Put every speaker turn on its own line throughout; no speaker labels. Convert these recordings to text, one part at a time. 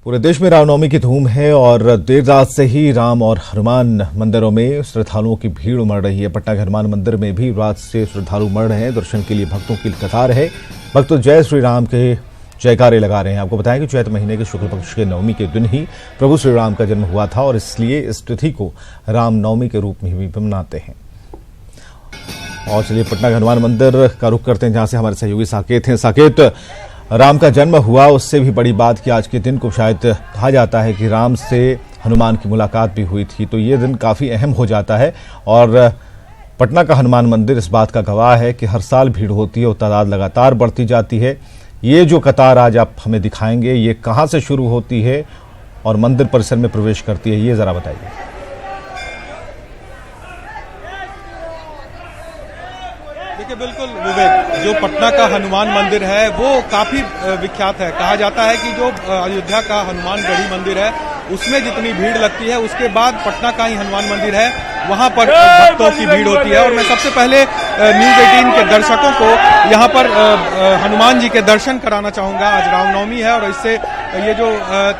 पूरे देश में रामनवमी की धूम है और देर रात से ही राम और हनुमान मंदिरों में श्रद्धालुओं की भीड़ उमड़ रही है। पटना के हनुमान मंदिर में भी रात से श्रद्धालु उमड़ रहे हैं। दर्शन के लिए भक्तों की कतार है। भक्त जय श्री राम के जयकारे लगा रहे हैं। आपको बताएं कि चैत्र महीने के शुक्ल पक्ष के नवमी के दिन ही प्रभु श्री राम का जन्म हुआ था और इसलिए इस तिथि को रामनवमी के रूप में भी मनाते हैं। और चलिए पटना के हनुमान मंदिर का रुख करते हैं, जहां से हमारे सहयोगी साकेत हैं। साकेत, राम का जन्म हुआ, उससे भी बड़ी बात कि आज के दिन को शायद कहा जाता है कि राम से हनुमान की मुलाकात भी हुई थी, तो ये दिन काफी अहम हो जाता है। और पटना का हनुमान मंदिर इस बात का गवाह है कि हर साल भीड़ होती है और तादाद लगातार बढ़ती जाती है। ये जो कतार आज आप हमें दिखाएंगे, ये कहाँ से शुरू होती है और मंदिर परिसर में प्रवेश करती है, ये जरा बताइए।
देखिए, बिल्कुल विवेक, जो पटना का हनुमान मंदिर है वो काफी विख्यात है। कहा जाता है कि जो अयोध्या का हनुमानगढ़ी मंदिर है उसमें जितनी भीड़ लगती है, उसके बाद पटना का ही हनुमान मंदिर है, वहां पर भक्तों की भीड़ होती है। और मैं सबसे पहले न्यूज 18 के दर्शकों को यहाँ पर हनुमान जी के दर्शन कराना चाहूंगा। आज रामनवमी है और इससे ये जो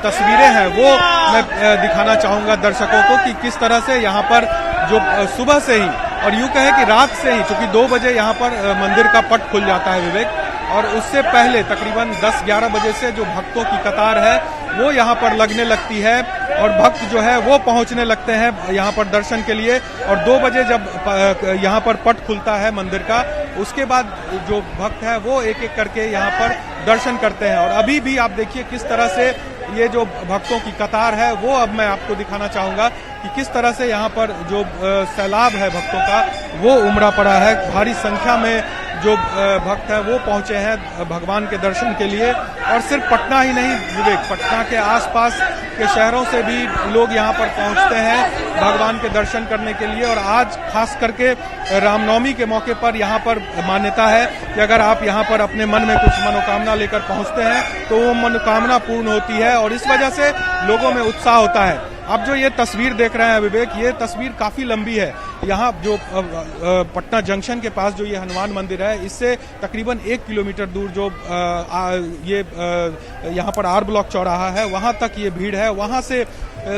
तस्वीरें हैं वो मैं दिखाना चाहूंगा दर्शकों को कि किस तरह से यहाँ पर जो सुबह से ही और यूं कहे कि रात से ही, चूंकि 2 बजे यहाँ पर मंदिर का पट खुल जाता है विवेक, और उससे पहले तकरीबन 10-11 बजे से जो भक्तों की कतार है वो यहाँ पर लगने लगती है और भक्त जो है वो पहुंचने लगते हैं यहाँ पर दर्शन के लिए। और 2 बजे जब यहाँ पर पट खुलता है मंदिर का, उसके बाद जो भक्त है वो एक एक करके यहाँ पर दर्शन करते हैं। और अभी भी आप देखिए किस तरह से ये जो भक्तों की कतार है वो अब मैं आपको दिखाना चाहूंगा कि किस तरह से यहाँ पर जो सैलाब है भक्तों का वो उमड़ा पड़ा है। भारी संख्या में जो भक्त है वो पहुंचे हैं भगवान के दर्शन के लिए। और सिर्फ पटना ही नहीं विवेक, पटना के आसपास के शहरों से भी लोग यहाँ पर पहुंचते हैं भगवान के दर्शन करने के लिए। और आज खास करके रामनवमी के मौके पर यहाँ पर मान्यता है कि अगर आप यहाँ पर अपने मन में कुछ मनोकामना लेकर पहुंचते हैं तो वो मनोकामना पूर्ण होती है और इस वजह से लोगों में उत्साह होता है। अब जो ये तस्वीर देख रहे हैं विवेक, ये तस्वीर काफी लंबी है। यहाँ जो पटना जंक्शन के पास जो ये हनुमान मंदिर है, इससे तकरीबन 1 किलोमीटर दूर जो ये यहाँ पर आर ब्लॉक चौराहा है, वहां तक ये भीड़ है। वहां से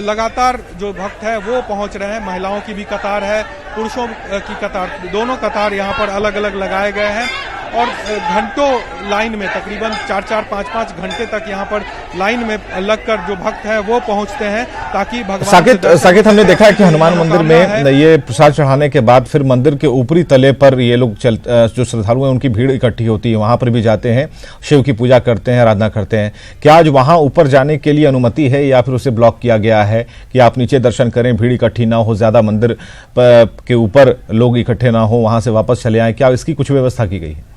लगातार जो भक्त है वो पहुंच रहे हैं। महिलाओं की भी कतार है, पुरुषों की कतार, दोनों कतार यहाँ पर अलग अलग लगाए गए हैं। और घंटों लाइन में, तकरीबन 4-4, 5-5 घंटे तक यहाँ पर लाइन में लगकर जो भक्त हैं वो पहुंचते हैं ताकि भगवान
साकेत हमने देखा है कि हनुमान मंदिर में ये प्रसाद चढ़ाने के बाद फिर मंदिर के ऊपरी तले पर ये लोग जो श्रद्धालु हैं उनकी भीड़ इकट्ठी होती है, वहां पर भी जाते हैं, शिव की पूजा करते हैं, आराधना करते हैं। क्या आज वहां ऊपर जाने के लिए अनुमति है या फिर उसे ब्लॉक किया गया है कि आप नीचे दर्शन करें, भीड़ इकट्ठी ना हो, ज्यादा मंदिर के ऊपर लोग इकट्ठे ना हो, वहां से वापस चले आए? क्या इसकी कुछ व्यवस्था की गई है?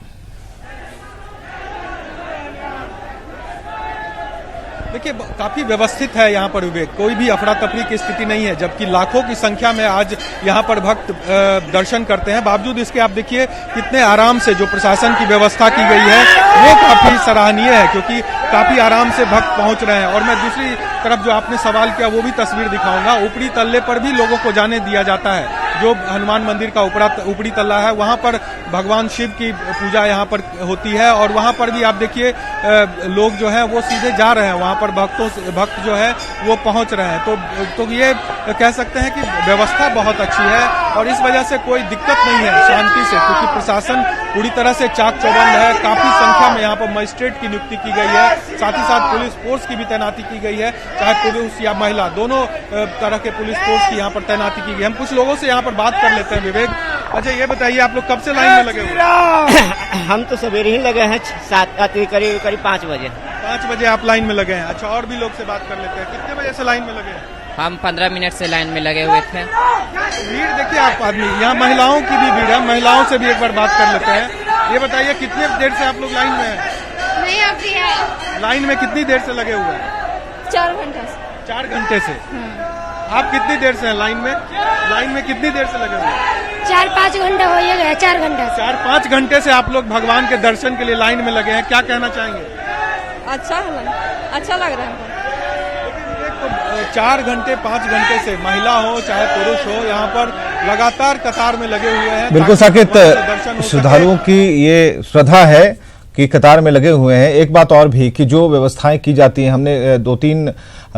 देखिए, काफी व्यवस्थित है यहाँ पर विवेक, कोई भी अफरा तफरी की स्थिति नहीं है। जबकि लाखों की संख्या में आज यहाँ पर भक्त दर्शन करते हैं, बावजूद इसके आप देखिए कितने आराम से जो प्रशासन की व्यवस्था की गई है वो काफी सराहनीय है, क्योंकि काफी आराम से भक्त पहुंच रहे हैं। और मैं दूसरी तरफ जो आपने सवाल किया वो भी तस्वीर दिखाऊंगा। ऊपरी तल्ले पर भी लोगों को जाने दिया जाता है। जो हनुमान मंदिर का ऊपरी तल्ला है वहां पर भगवान शिव की पूजा यहाँ पर होती है और वहां पर भी आप देखिए लोग जो है वो सीधे जा रहे हैं, वहां पर भक्त जो है वो पहुंच रहे हैं। तो ये कह सकते हैं कि व्यवस्था बहुत अच्छी है और इस वजह से कोई दिक्कत नहीं है, शांति से, क्योंकि प्रशासन पूरी तरह से चाक चौबंद है। काफी संख्या में यहाँ पर मजिस्ट्रेट की नियुक्ति की गई है, साथ ही साथ पुलिस फोर्स की भी तैनाती की गई है, चाहे पुरुष या महिला, दोनों तरह के पुलिस फोर्स की यहाँ पर तैनाती की गई है। हम कुछ लोगों से यहाँ पर बात कर लेते हैं विवेक। अच्छा, ये बताइए आप लोग कब से लाइन में लगे हुए?
हम तो सवेरे ही लगे हैं, करीब 5 बजे।
5 बजे आप लाइन में लगे हैं। अच्छा, और भी लोग से बात कर लेते हैं, कितने बजे से लाइन में लगे हैं?
हम 15 मिनट से लाइन में लगे हुए थे।
भीड़ देखिए आप आदमी, यहाँ महिलाओं की भी भीड़ है, महिलाओं से भी एक बार बात कर लेते हैं। ये बताइए कितनी देर से आप लोग लाइन में हैं?
नहीं, अभी है।
लाइन में कितनी देर से लगे हुए हैं?
4 घंटे से।
4 घंटे से। आप कितनी देर से हैं लाइन में? लाइन में कितनी देर से लगे हुए हैं?
4-5 घंटे हो गया, 4 घंटे।
4-5 घंटे से आप लोग भगवान के दर्शन के लिए लाइन में लगे हैं, क्या कहना चाहेंगे?
अच्छा लग रहा है।
4 घंटे 5 घंटे से महिला हो चाहे पुरुष हो यहाँ पर लगातार कतार में लगे हुए हैं।
बिल्कुल साकेत, श्रद्धालुओं की ये श्रद्धा है की कतार में लगे हुए हैं। एक बात और भी कि जो व्यवस्थाएं की जाती हैं, हमने 2-3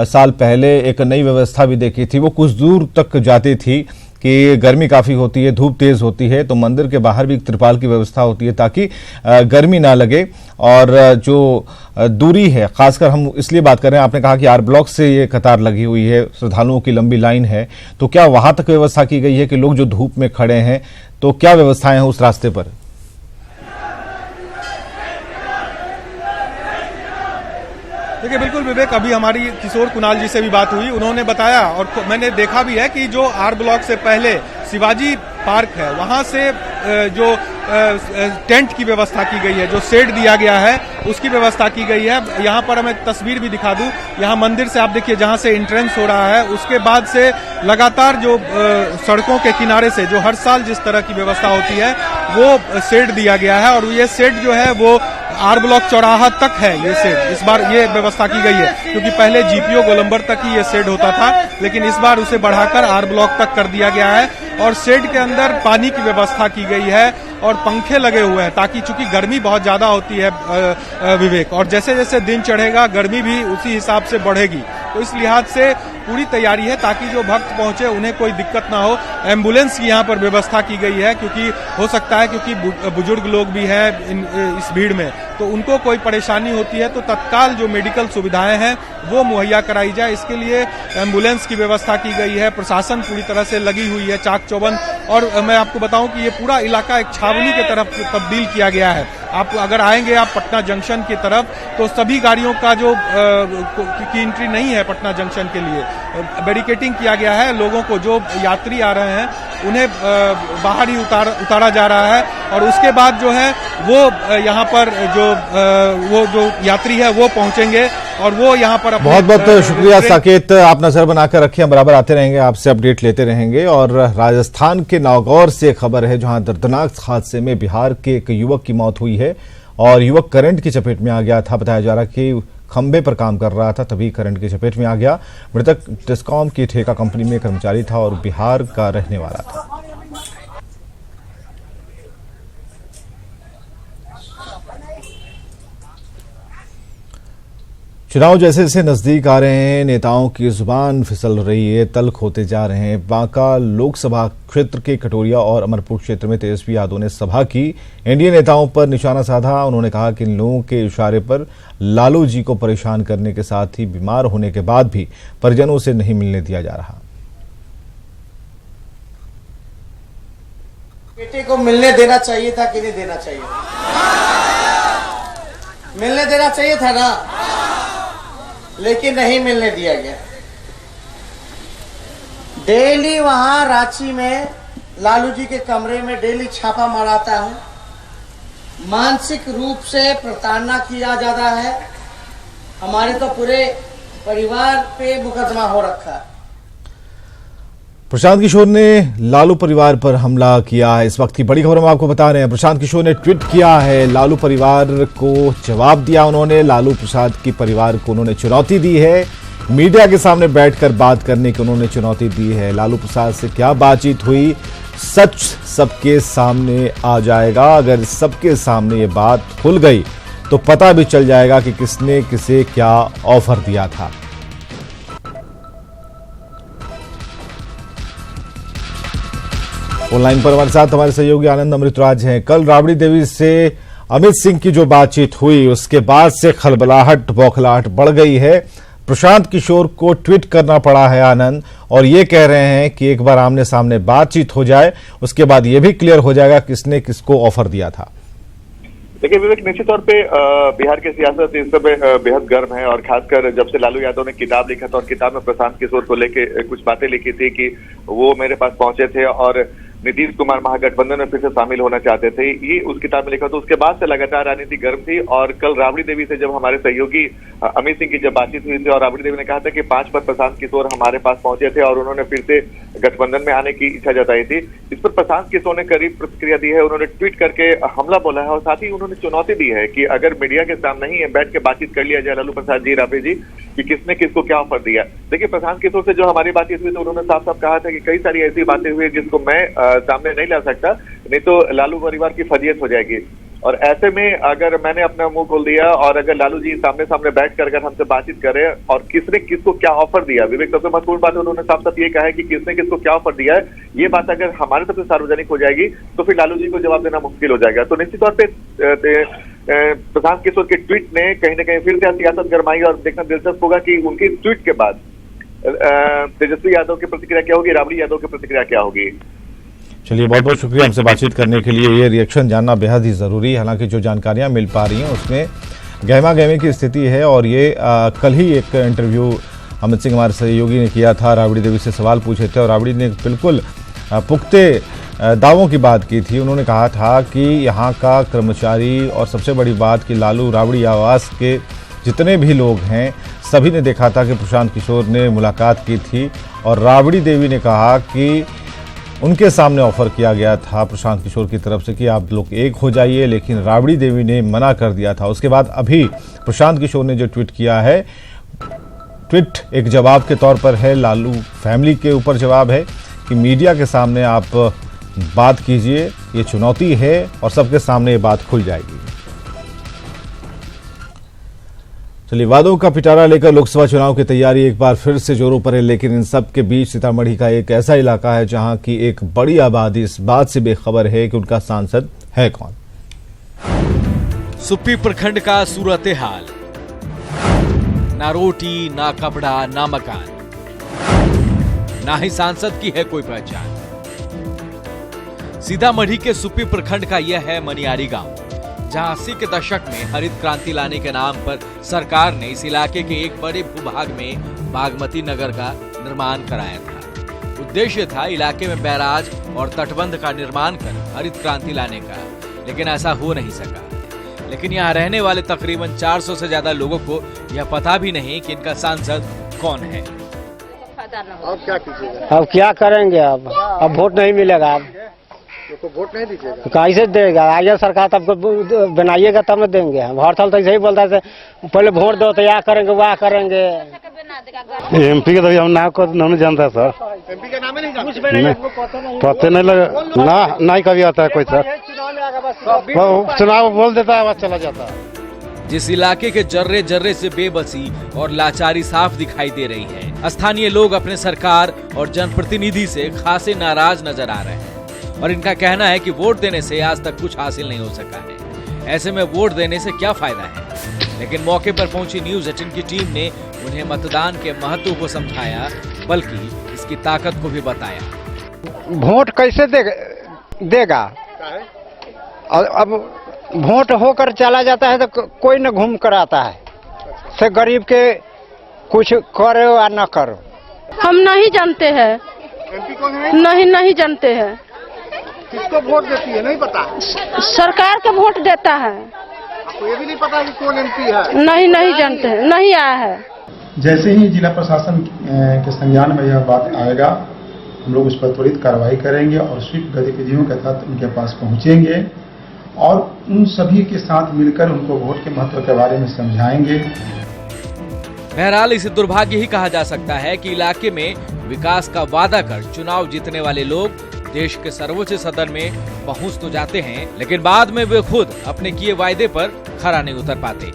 साल पहले एक नई व्यवस्था भी देखी थी, वो कुछ दूर तक जाती थी कि गर्मी काफ़ी होती है, धूप तेज़ होती है, तो मंदिर के बाहर भी एक त्रिपाल की व्यवस्था होती है ताकि गर्मी ना लगे। और जो दूरी है, खासकर हम इसलिए बात कर रहे हैं, आपने कहा कि आर ब्लॉक से ये कतार लगी हुई है, श्रद्धालुओं की लंबी लाइन है, तो क्या वहां तक व्यवस्था की गई है कि लोग जो धूप में खड़े हैं, तो क्या व्यवस्थाएं हैं उस रास्ते पर?
देखिए बिल्कुल विवेक, अभी हमारी किशोर कुणाल जी से भी बात हुई, उन्होंने बताया और मैंने देखा भी है कि जो आर ब्लॉक से पहले शिवाजी पार्क है, वहां से जो टेंट की व्यवस्था की गई है, जो शेड दिया गया है उसकी व्यवस्था की गई है। यहाँ पर मैं तस्वीर भी दिखा दूं, यहाँ मंदिर से आप देखिए जहाँ से एंट्रेंस हो रहा है, उसके बाद से लगातार जो सड़कों के किनारे से जो हर साल जिस तरह की व्यवस्था होती है वो शेड दिया गया है। और ये शेड जो है वो आर ब्लॉक चौराहा तक है। ये शेड इस बार ये व्यवस्था की गई है, क्योंकि पहले जीपीओ गोलंबर तक ही ये शेड होता था, लेकिन इस बार उसे बढ़ाकर आर ब्लॉक तक कर दिया गया है। और शेड के अंदर पानी की व्यवस्था की गई है और पंखे लगे हुए हैं, ताकि चूंकि गर्मी बहुत ज्यादा होती है विवेक, और जैसे जैसे दिन चढ़ेगा गर्मी भी उसी हिसाब से बढ़ेगी, तो इस लिहाज से पूरी तैयारी है ताकि जो भक्त पहुंचे उन्हें कोई दिक्कत ना हो। एम्बुलेंस की यहाँ पर व्यवस्था की गई है, क्योंकि हो सकता है क्योंकि बुजुर्ग लोग भी हैं इस भीड़ में, तो उनको कोई परेशानी होती है तो तत्काल जो मेडिकल सुविधाएं हैं वो मुहैया कराई जाए, इसके लिए एम्बुलेंस की व्यवस्था की गई है। प्रशासन पूरी तरह से लगी हुई है, चाक चौबंद। और मैं आपको बताऊं कि ये पूरा इलाका एक छावनी की तरफ तब्दील किया गया है। आप अगर आएंगे आप पटना जंक्शन की तरफ, तो सभी गाड़ियों का जो की एंट्री नहीं है पटना जंक्शन के लिए, बैरिकेटिंग किया गया है। लोगों को जो यात्री आ रहे हैं उन्हें बाहर ही उतारा जा रहा है, और उसके बाद जो है वो यहाँ पर जो यात्री है वो पहुंचेंगे और वो यहाँ पर
बहुत बहुत शुक्रिया साकेत, आप नजर बनाकर रखिए, हम बराबर आते रहेंगे, आपसे अपडेट लेते रहेंगे। और राजस्थान के नागौर से खबर है, जहां दर्दनाक हादसे में बिहार के एक युवक की मौत हुई है और युवक करंट की चपेट में आ गया था। बताया जा रहा कि खंबे पर काम कर रहा था, तभी करंट की चपेट में आ गया। मृतक टिस्कॉम की ठेका कंपनी में कर्मचारी था और बिहार का रहने वाला था। चुनाव जैसे जैसे नजदीक आ रहे हैं, नेताओं की जुबान फिसल रही है, तल्ख होते जा रहे हैं। बांका लोकसभा क्षेत्र के कटोरिया और अमरपुर क्षेत्र में तेजस्वी यादव ने सभा की, एनडीए नेताओं पर निशाना साधा। उन्होंने कहा कि इन लोगों के इशारे पर लालू जी को परेशान करने के साथ ही बीमार होने के बाद भी परिजनों से नहीं मिलने दिया जा रहा।
बेटे को मिलने देना चाहिए था कि नहीं देना चाहिए? मिलने देना चाहिए था ना, लेकिन नहीं मिलने दिया गया। डेली वहां रांची में लालू जी के कमरे में डेली छापा माराता है, मानसिक रूप से प्रताड़ना किया जाता है। हमारे तो पूरे परिवार पे मुकदमा हो रखा है।
प्रशांत किशोर ने लालू परिवार पर हमला किया है। इस वक्त की बड़ी खबर हम आपको बता रहे हैं। प्रशांत किशोर ने ट्वीट किया है, लालू परिवार को जवाब दिया उन्होंने। लालू प्रसाद की परिवार को उन्होंने चुनौती दी है, मीडिया के सामने बैठकर बात करने की उन्होंने चुनौती दी है। लालू प्रसाद से क्या बातचीत हुई, सच सबके सामने आ जाएगा। अगर सबके सामने ये बात खुल गई तो पता भी चल जाएगा कि किसने किसे क्या ऑफर दिया था। ऑनलाइन पर हमारे साथ हमारे सहयोगी आनंद अमृतराज हैं। कल राबड़ी देवी से अमित सिंह की जो बातचीत हुई, उसके बाद से खलबलाहट बौखलाहट बढ़ गई है। प्रशांत किशोर को ट्वीट करना पड़ा है आनंद, और ये कह रहे हैं कि एक बार आमने सामने बातचीत हो जाए, उसके बाद ये भी क्लियर हो जाएगा किसने किसको ऑफर दिया था।
देखिए विवेक, निश्चित तौर पे बिहार की सियासत इस समय बेहद गर्म है, और खासकर जब से लालू यादव ने किताब लिखा था और किताब में प्रशांत किशोर को लेके कुछ बातें लिखी थी कि वो मेरे पास पहुंचे थे और नीतीश कुमार महागठबंधन में फिर से शामिल होना चाहते थे, ये उस किताब में लिखा। तो उसके बाद से लगातार राजनीति गर्म थी, और कल राबड़ी देवी से जब हमारे सहयोगी अमित सिंह की जब बातचीत हुई थी और राबड़ी देवी ने कहा था कि 5 पर प्रशांत किशोर हमारे पास पहुंचे थे और उन्होंने फिर से गठबंधन में आने की इच्छा जताई थी। इस पर प्रशांत किशोर ने करीब प्रतिक्रिया दी है, उन्होंने ट्वीट करके हमला बोला है और साथ ही उन्होंने चुनौती दी है कि अगर मीडिया के सामने ही बैठ के बातचीत कर लिया जाए लालू प्रसाद जी, राबड़ी जी, कि किसने किसको क्या ऑफर दिया। देखिए प्रशांत किशोर से जो हमारी बातचीत हुई तो उन्होंने साफ साफ कहा था कि कई सारी ऐसी बातें हुई जिसको मैं सामने नहीं ला सकता, नहीं तो लालू परिवार की फजीयत हो जाएगी। और ऐसे में अगर मैंने अपना मुंह खोल दिया और अगर लालू जी सामने सामने बैठ कर अगर हमसे बातचीत करें और किसने किसको क्या ऑफर दिया, विवेक सबसे महत्वपूर्ण बात है उन्होंने साफ साफ ये कहा है कि किसने किसको क्या ऑफर दिया है, ये बात अगर हमारे तरफ से सार्वजनिक हो जाएगी तो फिर लालू जी को जवाब देना मुश्किल हो जाएगा। तो निश्चित तौर पर प्रशांत किशोर के ट्वीट ने कहीं ना कहीं फिर से सियासत गरमाई और देखना दिलचस्प होगा कि उनके ट्वीट के बाद तेजस्वी यादव की प्रतिक्रिया क्या होगी, राबड़ी यादव की प्रतिक्रिया क्या होगी।
चलिए, बहुत बहुत शुक्रिया हमसे बातचीत करने के लिए। ये रिएक्शन जानना बेहद ही ज़रूरी है। हालांकि जो जानकारियां मिल पा रही हैं उसमें गहमा गहमी की स्थिति है और ये कल ही एक इंटरव्यू अमित सिंह हमारे सहयोगी ने किया था, राबड़ी देवी से सवाल पूछे थे और राबड़ी ने बिल्कुल पुख्ते दावों की बात की थी। उन्होंने कहा था कि यहाँ का कर्मचारी और सबसे बड़ी बात कि लालू राबड़ी आवास के जितने भी लोग हैं सभी ने देखा था कि प्रशांत किशोर ने मुलाकात की थी और राबड़ी देवी ने कहा कि उनके सामने ऑफर किया गया था प्रशांत किशोर की तरफ से कि आप लोग एक हो जाइए, लेकिन राबड़ी देवी ने मना कर दिया था। उसके बाद अभी प्रशांत किशोर ने जो ट्वीट किया है, ट्वीट एक जवाब के तौर पर है, लालू फैमिली के ऊपर जवाब है कि मीडिया के सामने आप बात कीजिए, ये चुनौती है और सबके सामने ये बात खुल जाएगी। चलिए, वादों का पिटारा लेकर लोकसभा चुनाव की तैयारी एक बार फिर से जोरों पर है, लेकिन इन सब के बीच सीतामढ़ी का एक ऐसा इलाका है जहां की एक बड़ी आबादी इस बात से बेखबर है कि उनका सांसद है कौन।
सुप्पी प्रखंड का सूरत हाल, ना रोटी, ना कपड़ा, ना मकान, ना ही सांसद की है कोई पहचान। सीतामढ़ी के सुप्पी प्रखंड का यह है मनियारी गांव, जहां 80 के दशक में हरित क्रांति लाने के नाम पर सरकार ने इस इलाके के एक बड़े भूभाग में बागमती नगर का निर्माण कराया था। उद्देश्य था इलाके में बैराज और तटबंध का निर्माण कर हरित क्रांति लाने का, लेकिन ऐसा हो नहीं सका। लेकिन यहाँ रहने वाले तकरीबन 400 से ज्यादा लोगों को यह पता भी नहीं कि इनका सांसद कौन है।
अब क्या करेंगे, अब वोट नहीं मिलेगा,
तो वोट नहीं दीजिएगा,
कैसे देगा? आगे सरकार तब बनाइएगा तब न देंगे। हम हर साल तो ऐसे ही बोलता है, पहले वोट दो तो यह करेंगे वह करेंगे।
एमपी का तो हम नाम को नहीं जानता सर, एमपी का नाम नहीं पता नहीं लगा ना, नहीं कभी आता है कोई सर, चुनाव बोल देता है, चला जाता है।
जिस इलाके के जर्रे जर्रे से बेबसी और लाचारी साफ दिखाई दे रही है, स्थानीय लोग अपने सरकार और जनप्रतिनिधि से खासे नाराज नजर आ रहे हैं और इनका कहना है कि वोट देने से आज तक कुछ हासिल नहीं हो सका है। ऐसे में वोट देने से क्या फायदा है? लेकिन मौके पर पहुंची न्यूज 18 की टीम ने उन्हें मतदान के महत्व को समझाया, बल्कि इसकी ताकत को भी बताया।
वोट कैसे देगा? अब वोट होकर चला जाता है तो कोई न घूम कर आता है, से गरीब के कुछ करो या न करो।
हम नहीं जानते हैं, नहीं जानते हैं।
किसको वोट देती है नहीं पता?
सरकार के वोट देता है।
आपको ये भी नहीं पता कि कौन एमपी है?
नहीं जानते हैं, नहीं आया है।
जैसे ही जिला प्रशासन के संज्ञान में यह बात आएगा, हम लोग उस पर त्वरित कार्रवाई करेंगे और स्वीप गतिविधियों के तहत उनके पास पहुंचेंगे और उन सभी के साथ मिलकर उनको वोट के महत्व के बारे में समझाएंगे।
बहरहाल इसे दुर्भाग्य ही कहा जा सकता है कि इलाके में विकास का वादा कर चुनाव जीतने वाले लोग देश के सर्वोच्च सदन में पहुंच तो जाते हैं, लेकिन बाद में वे खुद अपने किए वायदे पर खरा नहीं उतर पाते।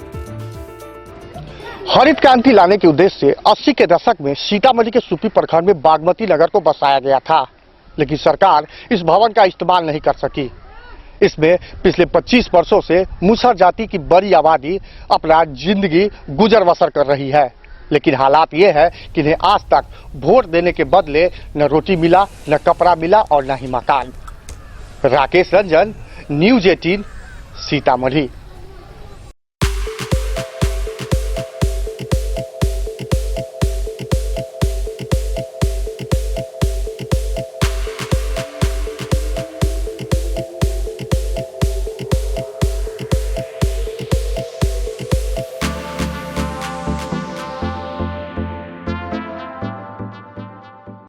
हरित क्रांति लाने के उद्देश्य से 80 के दशक में सीतामढ़ी के सुप्पी प्रखंड में बागमती नगर को बसाया गया था, लेकिन सरकार इस भवन का इस्तेमाल नहीं कर सकी। इसमें पिछले 25 वर्षों से मुसहर जाति की बड़ी आबादी अपना जिंदगी गुजर बसर कर रही है, लेकिन हालात ये है कि इन्हें आज तक वोट देने के बदले न रोटी मिला, न कपड़ा मिला और न ही मकान। राकेश रंजन, न्यूज 18, सीतामढ़ी।